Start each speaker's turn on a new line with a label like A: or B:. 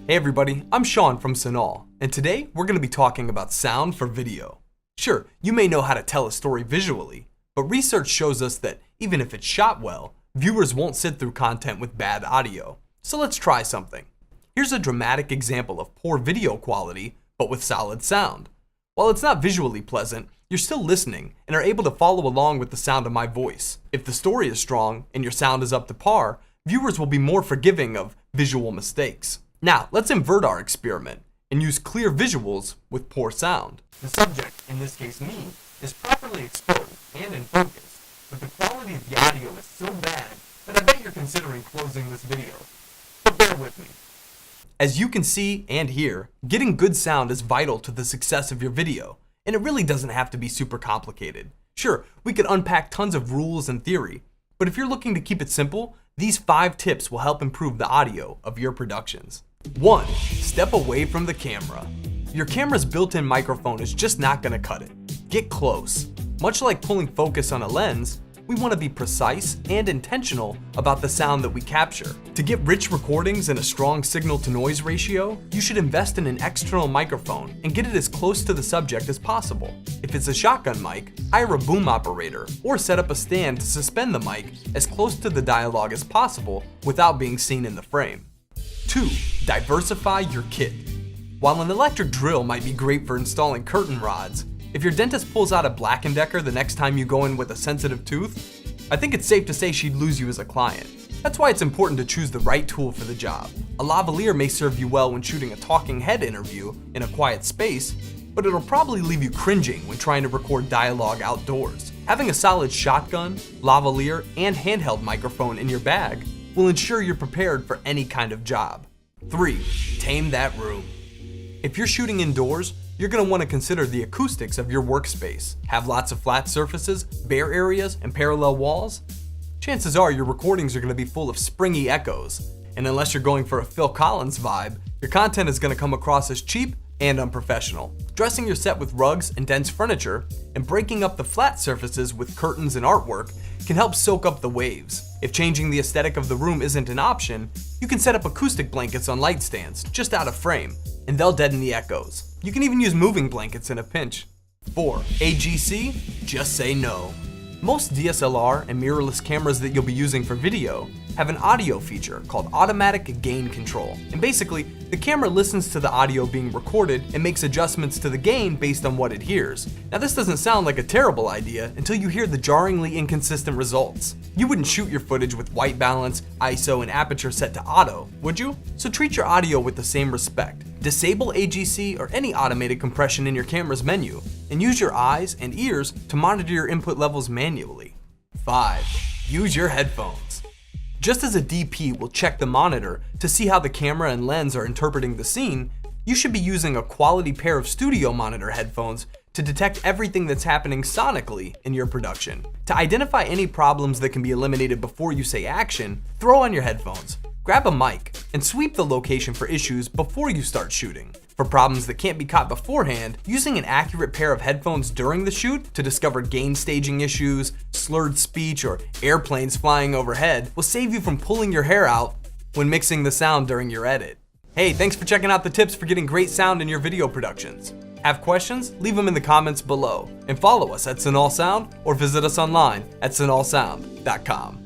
A: Hey everybody, I'm Shawn from Senal, and today we're going to be talking about sound for video. Sure, you may know how to tell a story visually, but research shows us that even if it's shot well, viewers won't sit through content with bad audio. So let's try something. Here's a dramatic example of poor video quality, but with solid sound. While it's not visually pleasant, you're still listening and are able to follow along with the sound of my voice. If the story is strong and your sound is up to par, viewers will be more forgiving of visual mistakes. Now, let's invert our experiment and use clear visuals with poor sound. The subject, in this case me, is properly exposed and in focus, but the quality of the audio is so bad that I bet you're considering closing this video. But bear with me. As you can see and hear, getting good sound is vital to the success of your video, and it really doesn't have to be super complicated. Sure, we could unpack tons of rules and theory, but if you're looking to keep it simple, these 5 tips will help improve the audio of your productions. 1. Step away from the camera. Your camera's built-in microphone is just not going to cut it. Get close. Much like pulling focus on a lens, we want to be precise and intentional about the sound that we capture. To get rich recordings and a strong signal-to-noise ratio, you should invest in an external microphone and get it as close to the subject as possible. If it's a shotgun mic, hire a boom operator or set up a stand to suspend the mic as close to the dialogue as possible without being seen in the frame. 2. Diversify your kit. While an electric drill might be great for installing curtain rods, if your dentist pulls out a Black & Decker the next time you go in with a sensitive tooth, I think it's safe to say she'd lose you as a client. That's why it's important to choose the right tool for the job. A lavalier may serve you well when shooting a talking head interview in a quiet space, but it'll probably leave you cringing when trying to record dialogue outdoors. Having a solid shotgun, lavalier, and handheld microphone in your bag will ensure you're prepared for any kind of job. 3. Tame that room. If you're shooting indoors, you're going to want to consider the acoustics of your workspace. Have lots of flat surfaces, bare areas, and parallel walls? Chances are your recordings are going to be full of springy echoes, and unless you're going for a Phil Collins vibe, your content is going to come across as cheap and unprofessional. Dressing your set with rugs and dense furniture, and breaking up the flat surfaces with curtains and artwork can help soak up the waves. If changing the aesthetic of the room isn't an option, you can set up acoustic blankets on light stands, just out of frame, and they'll deaden the echoes. You can even use moving blankets in a pinch. 4. AGC? Just say no. Most DSLR and mirrorless cameras that you'll be using for video have an audio feature called automatic gain control. And basically, the camera listens to the audio being recorded and makes adjustments to the gain based on what it hears. Now this doesn't sound like a terrible idea until you hear the jarringly inconsistent results. You wouldn't shoot your footage with white balance, ISO, and aperture set to auto, would you? So treat your audio with the same respect. Disable AGC or any automated compression in your camera's menu, and use your eyes and ears to monitor your input levels manually. 5. Use your headphones. Just as a DP will check the monitor to see how the camera and lens are interpreting the scene, you should be using a quality pair of studio monitor headphones to detect everything that's happening sonically in your production. To identify any problems that can be eliminated before you say action, throw on your headphones, grab a mic, and sweep the location for issues before you start shooting. For problems that can't be caught beforehand, using an accurate pair of headphones during the shoot to discover gain staging issues, slurred speech, or airplanes flying overhead will save you from pulling your hair out when mixing the sound during your edit. Hey, thanks for checking out the tips for getting great sound in your video productions. Have questions? Leave them in the comments below, and follow us at Senal Sound or visit us online at senalsound.com.